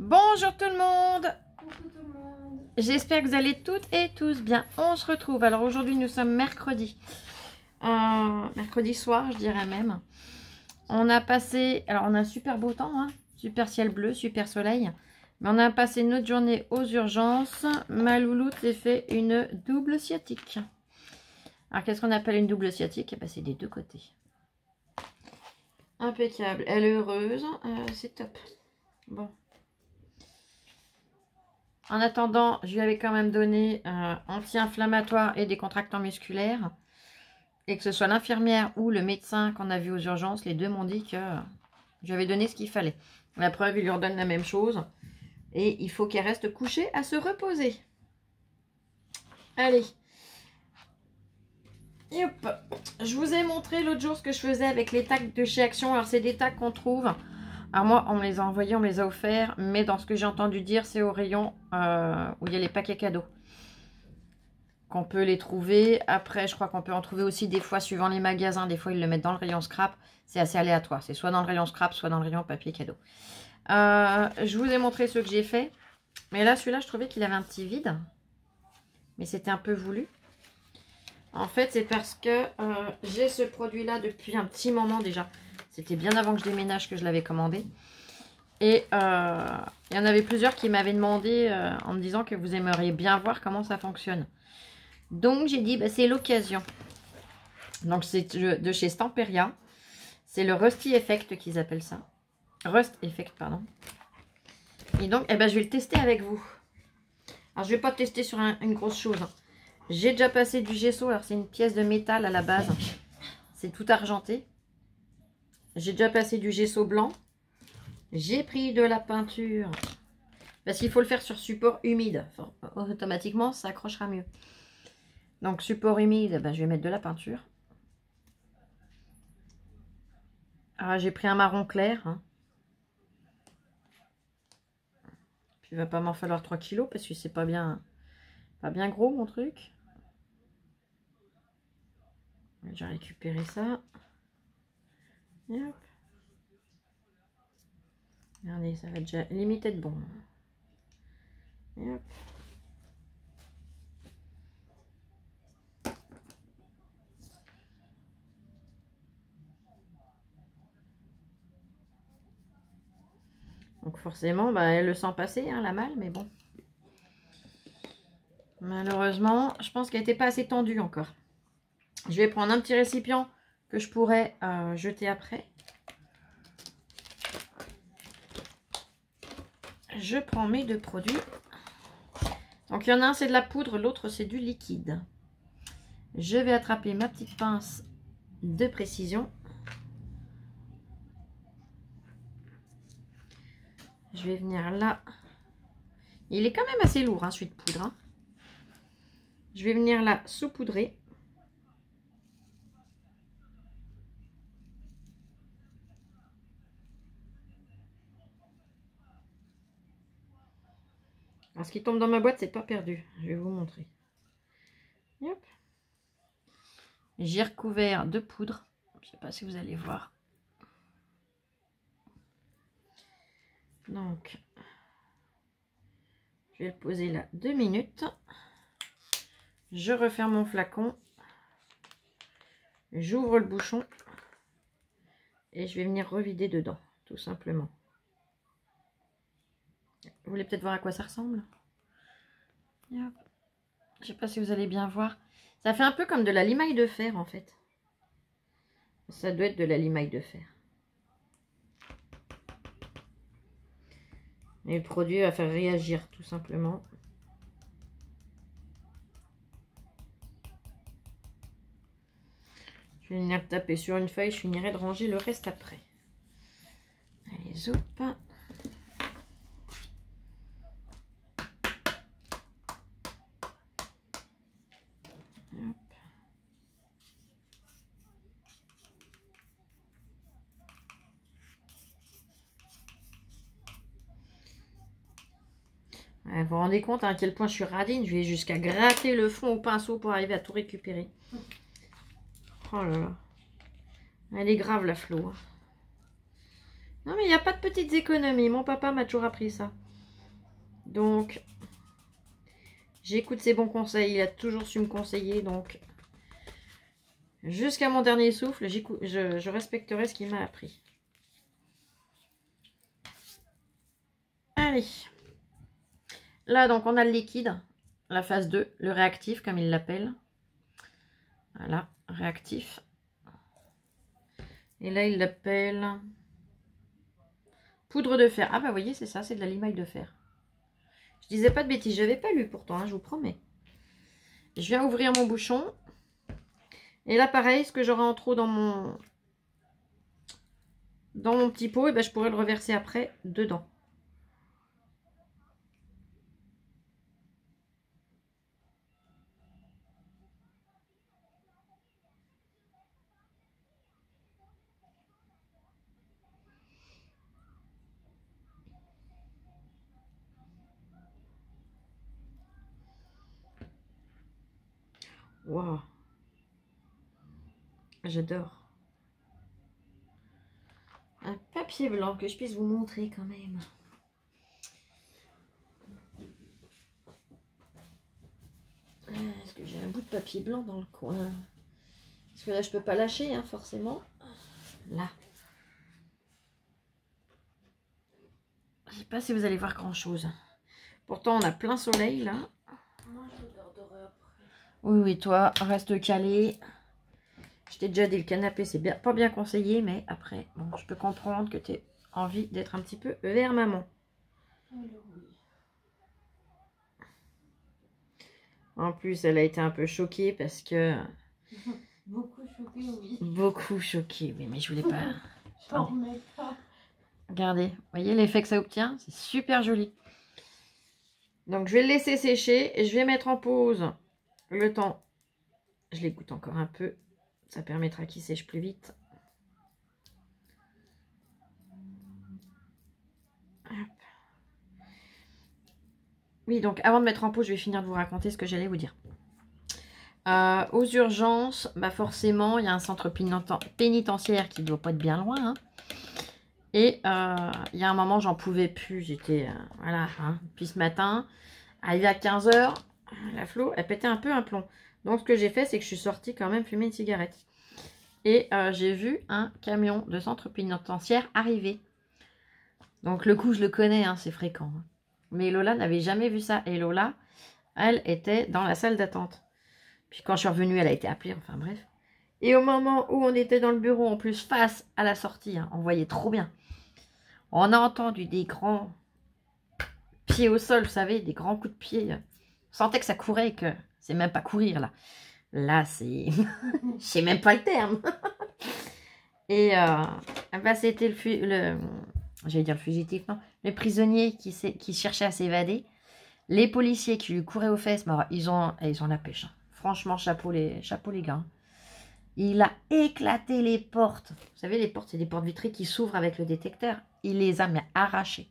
Bonjour tout le monde. Coucou tout le monde. J'espère que vous allez toutes et tous bien. On se retrouve. Alors aujourd'hui nous sommes mercredi. Mercredi soir je dirais même. On a passé, alors on a un super beau temps, hein, super ciel bleu, super soleil. Mais on a passé notre journée aux urgences. Ma louloute s'est fait une double sciatique. Alors qu'est-ce qu'on appelle une double sciatique? C'est des deux côtés. Impeccable. Elle est heureuse. C'est top. Bon. En attendant, je lui avais quand même donné anti-inflammatoire et décontractant musculaire. Et que ce soit l'infirmière ou le médecin qu'on a vu aux urgences, les deux m'ont dit que j'avais donné ce qu'il fallait. La preuve, il lui redonne la même chose. Et il faut qu'elle reste couchée à se reposer. Allez. Hop. Je vous ai montré l'autre jour ce que je faisais avec les tacs de chez Action. Alors, c'est des tacs qu'on trouve. Alors moi, on me les a envoyés, on me les a offerts. Mais dans ce que j'ai entendu dire, c'est au rayon où il y a les paquets cadeaux. Qu'on peut les trouver. Après, je crois qu'on peut en trouver aussi des fois suivant les magasins. Des fois, ils le mettent dans le rayon scrap. C'est assez aléatoire. C'est soit dans le rayon scrap, soit dans le rayon papier cadeau. Je vous ai montré ce que j'ai fait. Mais là, celui-là, je trouvais qu'il avait un petit vide. Mais c'était un peu voulu. En fait, c'est parce que j'ai ce produit-là depuis un petit moment déjà. C'était bien avant que je déménage que je l'avais commandé. Et il y en avait plusieurs qui m'avaient demandé en me disant que vous aimeriez bien voir comment ça fonctionne. Donc, j'ai dit, bah, c'est l'occasion. Donc, c'est de chez Stamperia. C'est le Rusty Effect qu'ils appellent ça. Rust Effect, pardon. Et donc, eh ben, je vais le tester avec vous. Alors, je ne vais pas le tester sur une grosse chose. J'ai déjà passé du gesso. Alors, c'est une pièce de métal à la base. C'est tout argenté. J'ai déjà passé du gesso blanc. J'ai pris de la peinture. Parce qu'il faut le faire sur support humide. Enfin, automatiquement, ça accrochera mieux. Donc, support humide, ben, je vais mettre de la peinture. Alors, j'ai pris un marron clair. Hein. Puis, il va pas m'en falloir 3 kilos parce que c'est pas bien gros, mon truc. J'ai récupéré ça. Et hop. Regardez, ça va déjà limite être bon. Et hop. Donc forcément, bah, elle le sent passer, hein, la malle, mais bon. Malheureusement, je pense qu'elle n'était pas assez tendue encore. Je vais prendre un petit récipient que je pourrais jeter après. Je prends mes deux produits. Donc il y en a un, c'est de la poudre, l'autre, c'est du liquide. Je vais attraper ma petite pince de précision. Je vais venir là. Il est quand même assez lourd, hein, celui de poudre. Hein. Je vais venir là saupoudrer. Alors, ce qui tombe dans ma boîte, c'est pas perdu. Je vais vous montrer. Hop. J'ai recouvert de poudre. Je sais pas si vous allez voir. Donc, je vais le poser là 2 minutes. Je referme mon flacon. J'ouvre le bouchon. Et je vais venir revider dedans, tout simplement. Vous voulez peut-être voir à quoi ça ressemble? Je ne sais pas si vous allez bien voir. Ça fait un peu comme de la limaille de fer, en fait. Ça doit être de la limaille de fer. Et le produit va faire réagir, tout simplement. Je vais venir taper sur une feuille. Je finirai de ranger le reste après. Allez, zoup. Vous vous rendez compte à quel point je suis radine. Je vais jusqu'à gratter le fond au pinceau pour arriver à tout récupérer. Oh là là. Elle est grave la Flo. Non mais il n'y a pas de petites économies. Mon papa m'a toujours appris ça. Donc, j'écoute ses bons conseils. Il a toujours su me conseiller. Donc, jusqu'à mon dernier souffle, je respecterai ce qu'il m'a appris. Allez. Là, donc, on a le liquide. La phase 2, le réactif, comme il l'appelle. Voilà, réactif. Et là, il l'appelle poudre de fer. Ah bah, vous voyez, c'est ça, c'est de la limaille de fer. Je disais pas de bêtises, j'avais pas lu pourtant, hein, je vous promets. Je viens ouvrir mon bouchon. Et là, pareil, ce que j'aurai en trop dans mon petit pot, et ben, je pourrais le reverser après dedans. Waouh. J'adore. Un papier blanc que je puisse vous montrer quand même. Est-ce que j'ai un bout de papier blanc dans le coin? Parce que là, je peux pas lâcher, hein, forcément. Là. Je sais pas si vous allez voir grand chose. Pourtant, on a plein soleil là. Moi, je regarderai après. Oui, oui, toi, reste calé. Je t'ai déjà dit, le canapé, c'est bien, pas bien conseillé, mais après, bon, je peux comprendre que tu as envie d'être un petit peu vers maman. Alors, oui. En plus, elle a été un peu choquée parce que... Beaucoup choquée, oui. Beaucoup choquée, oui, mais je voulais pas... J'en remets pas. Regardez, vous voyez l'effet que ça obtient? C'est super joli. Donc, je vais le laisser sécher et je vais mettre en pause le temps. Je l'égoutte encore un peu. Ça permettra qu'il sèche plus vite. Hop. Oui, donc avant de mettre en pause, je vais finir de vous raconter ce que j'allais vous dire. Aux urgences, bah forcément, il y a un centre pénitentiaire qui ne doit pas être bien loin. Hein. Et il y a un moment, j'en pouvais plus. J'étais, voilà, hein. Puis ce matin, arrivé à 15 h, la Flo, elle pétait un peu un plomb. Donc ce que j'ai fait, c'est que je suis sortie quand même fumer une cigarette. Et j'ai vu un camion de centre pénitentiaire arriver. Donc le coup, je le connais, hein, c'est fréquent. Hein. Mais Lola n'avait jamais vu ça. Et Lola, elle était dans la salle d'attente. Puis quand je suis revenue, elle a été appelée, enfin bref. Et au moment où on était dans le bureau, en plus face à la sortie, hein, on voyait trop bien. On a entendu des grands pieds au sol, vous savez, des grands coups de pied. On sentait que ça courait et que c'est même pas courir là. Là, c'est... Je sais même pas le terme. Et bah, c'était j'allais dire le fugitif, non, le prisonnier qui cherchait à s'évader. Les policiers qui lui couraient aux fesses, bah, ils ont la pêche. Hein. Franchement, chapeau les gars. Il a éclaté les portes. Vous savez, les portes, c'est des portes vitrées qui s'ouvrent avec le détecteur. Il les a arrachées.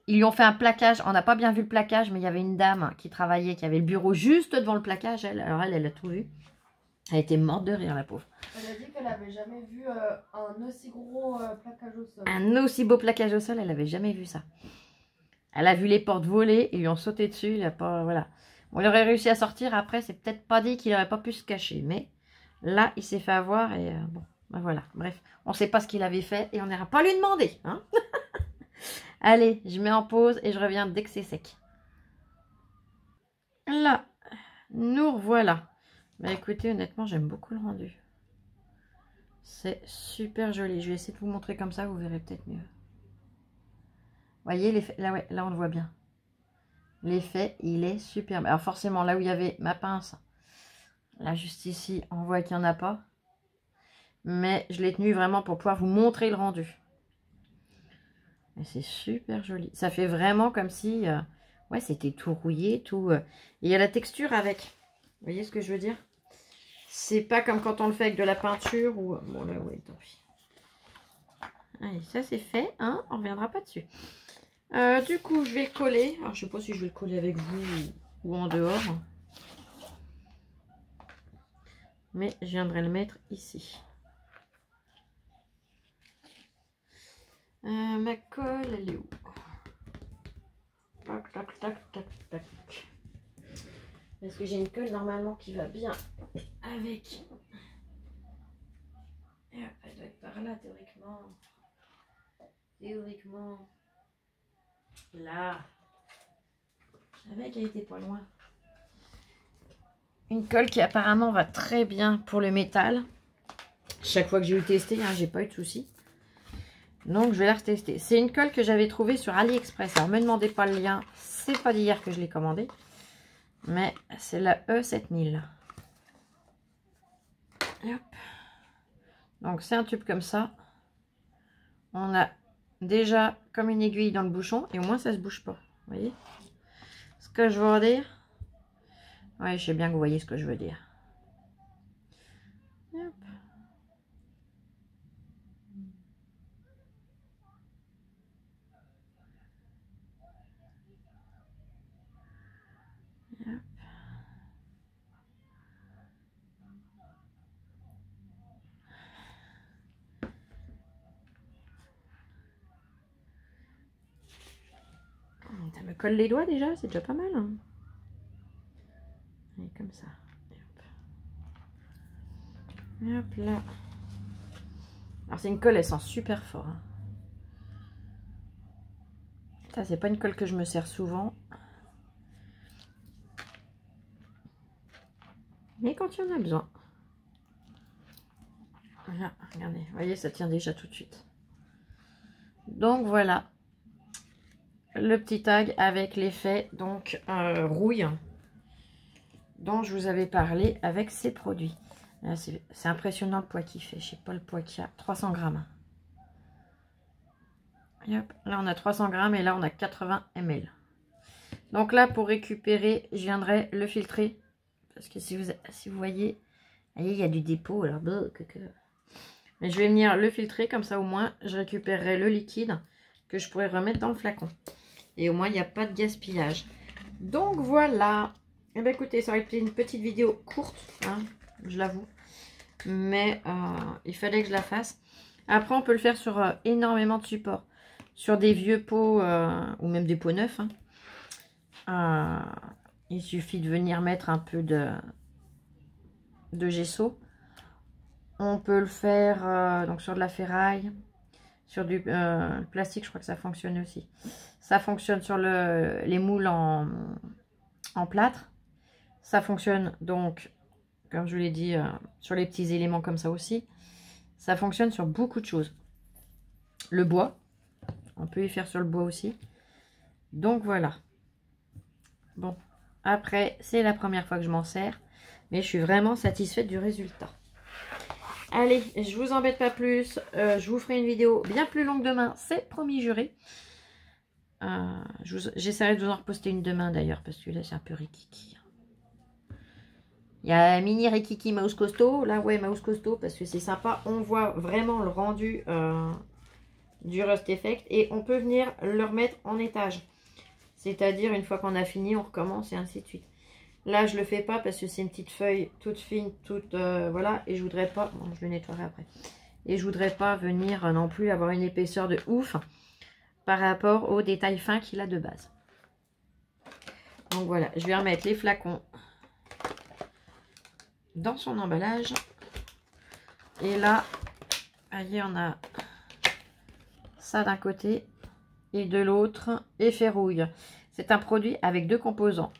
Ils lui ont fait un plaquage. On n'a pas bien vu le plaquage, mais il y avait une dame qui travaillait, qui avait le bureau juste devant le plaquage. Alors elle a tout vu. Elle était morte de rire, la pauvre. Elle a dit qu'elle n'avait jamais vu un aussi gros plaquage au sol. Un aussi beau plaquage au sol, elle n'avait jamais vu ça. Elle a vu les portes voler, ils lui ont sauté dessus. Il a pas, voilà. Bon, il aurait réussi à sortir. Après, c'est peut-être pas dit qu'il n'aurait pas pu se cacher. Mais là, il s'est fait avoir et bon, ben voilà. Bref, on ne sait pas ce qu'il avait fait et on n'ira pas lui demander. Hein. Allez, je mets en pause et je reviens dès que c'est sec. Là, nous revoilà. Bah écoutez, honnêtement, j'aime beaucoup le rendu. C'est super joli. Je vais essayer de vous montrer comme ça, vous verrez peut-être mieux. Vous voyez, l'effet, là, ouais, là, on le voit bien. L'effet, il est superbe. Alors forcément, là où il y avait ma pince, là, juste ici, on voit qu'il n'y en a pas. Mais je l'ai tenu vraiment pour pouvoir vous montrer le rendu. Et c'est super joli. Ça fait vraiment comme si... ouais, c'était tout rouillé, tout... et il y a la texture avec. Vous voyez ce que je veux dire? C'est pas comme quand on le fait avec de la peinture ou... Bon, là, oui, tant pis. Allez, ça c'est fait, hein? On ne reviendra pas dessus. Du coup, je vais le coller. Alors, je sais pas si je vais le coller avec vous ou en dehors. Mais je viendrai le mettre ici. Ma colle, elle est où? Hop. tac, tac, tac, tac. Parce que j'ai une colle normalement qui va bien avec. Et hop, elle doit être par là théoriquement. Théoriquement. Là. Je savais qu'elle était pas loin. Une colle qui apparemment va très bien pour le métal. Chaque fois que j'ai eu testé, hein, j'ai pas eu de soucis. Donc je vais la retester. C'est une colle que j'avais trouvée sur AliExpress. Alors me demandez pas le lien. C'est pas d'hier que je l'ai commandée. Mais c'est la E7000. Hop. Donc c'est un tube comme ça. On a déjà comme une aiguille dans le bouchon. Et au moins ça se bouge pas. Vous voyez ce que je veux dire? Oui, je sais bien que vous voyez ce que je veux dire. Hop. Hop. Ça me colle les doigts déjà, c'est déjà pas mal. Hein. Et comme ça. Hop. Hop là. Alors c'est une colle, elle sent super fort. Hein. Ça, c'est pas une colle que je me sers souvent. Mais quand il y en a besoin. Voilà, regardez, vous voyez, ça tient déjà tout de suite. Donc voilà. Le petit tag avec l'effet donc rouille dont je vous avais parlé avec ces produits. C'est impressionnant le poids qu'il fait. Je sais pas le poids qu'il y a. 300 grammes. Et hop, là on a 300 grammes et là on a 80 ml. Donc là pour récupérer, je viendrai le filtrer. Parce que si vous voyez, il y a du dépôt. Alors, mais je vais venir le filtrer comme ça au moins je récupérerai le liquide que je pourrais remettre dans le flacon. Et au moins il n'y a pas de gaspillage. Donc voilà. Et bien écoutez, ça aurait été une petite vidéo courte, hein, je l'avoue. Mais il fallait que je la fasse. Après on peut le faire sur énormément de supports. Sur des vieux pots ou même des pots neufs. Hein. Il suffit de venir mettre un peu de gesso. On peut le faire donc sur de la ferraille. Sur du plastique, je crois que ça fonctionne aussi. Ça fonctionne sur les moules en plâtre. Ça fonctionne donc, comme je vous l'ai dit, sur les petits éléments comme ça aussi. Ça fonctionne sur beaucoup de choses. Le bois, on peut y faire sur le bois aussi. Donc voilà. Bon, après, c'est la première fois que je m'en sers. Mais je suis vraiment satisfaite du résultat. Allez, je vous embête pas plus. Je vous ferai une vidéo bien plus longue demain. C'est promis juré. J'essaierai de vous en reposter une demain d'ailleurs. Parce que là, c'est un peu rikiki. Il y a mini rikiki mouse costaud. Là, ouais, mouse costaud. Parce que c'est sympa. On voit vraiment le rendu du Rust Effect. Et on peut venir le remettre en étage. C'est-à-dire, une fois qu'on a fini, on recommence et ainsi de suite. Là, je le fais pas parce que c'est une petite feuille toute fine, toute voilà. Et je voudrais pas, bon, je le nettoierai après. Et je voudrais pas venir non plus avoir une épaisseur de ouf par rapport aux détails fins qu'il a de base. Donc voilà, je vais remettre les flacons dans son emballage. Et là, voyez, on a ça d'un côté et de l'autre effet rouille. C'est un produit avec deux composants.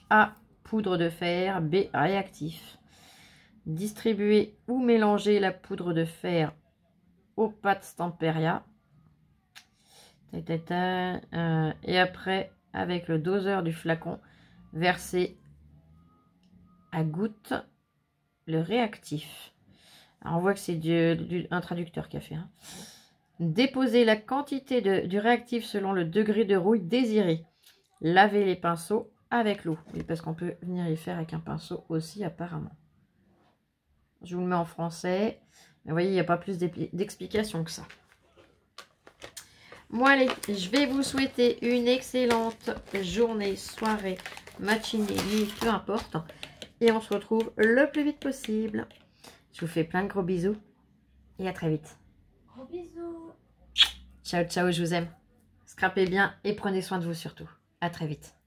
A, poudre de fer, B, réactif. Distribuer ou mélanger la poudre de fer aux pâtes Stamperia. Et après, avec le doseur du flacon, verser à goutte le réactif. Alors on voit que c'est un traducteur qui a fait. Hein. Déposer la quantité du réactif selon le degré de rouille désiré. Laver les pinceaux avec l'eau. Oui, parce qu'on peut venir y faire avec un pinceau aussi apparemment. Je vous le mets en français. Mais vous voyez, il n'y a pas plus d'explications que ça. Bon allez, je vais vous souhaiter une excellente journée, soirée, matinée, nuit, peu importe. Et on se retrouve le plus vite possible. Je vous fais plein de gros bisous. Et à très vite. Gros bisous. Ciao, ciao, je vous aime. Scrapez bien et prenez soin de vous surtout. À très vite.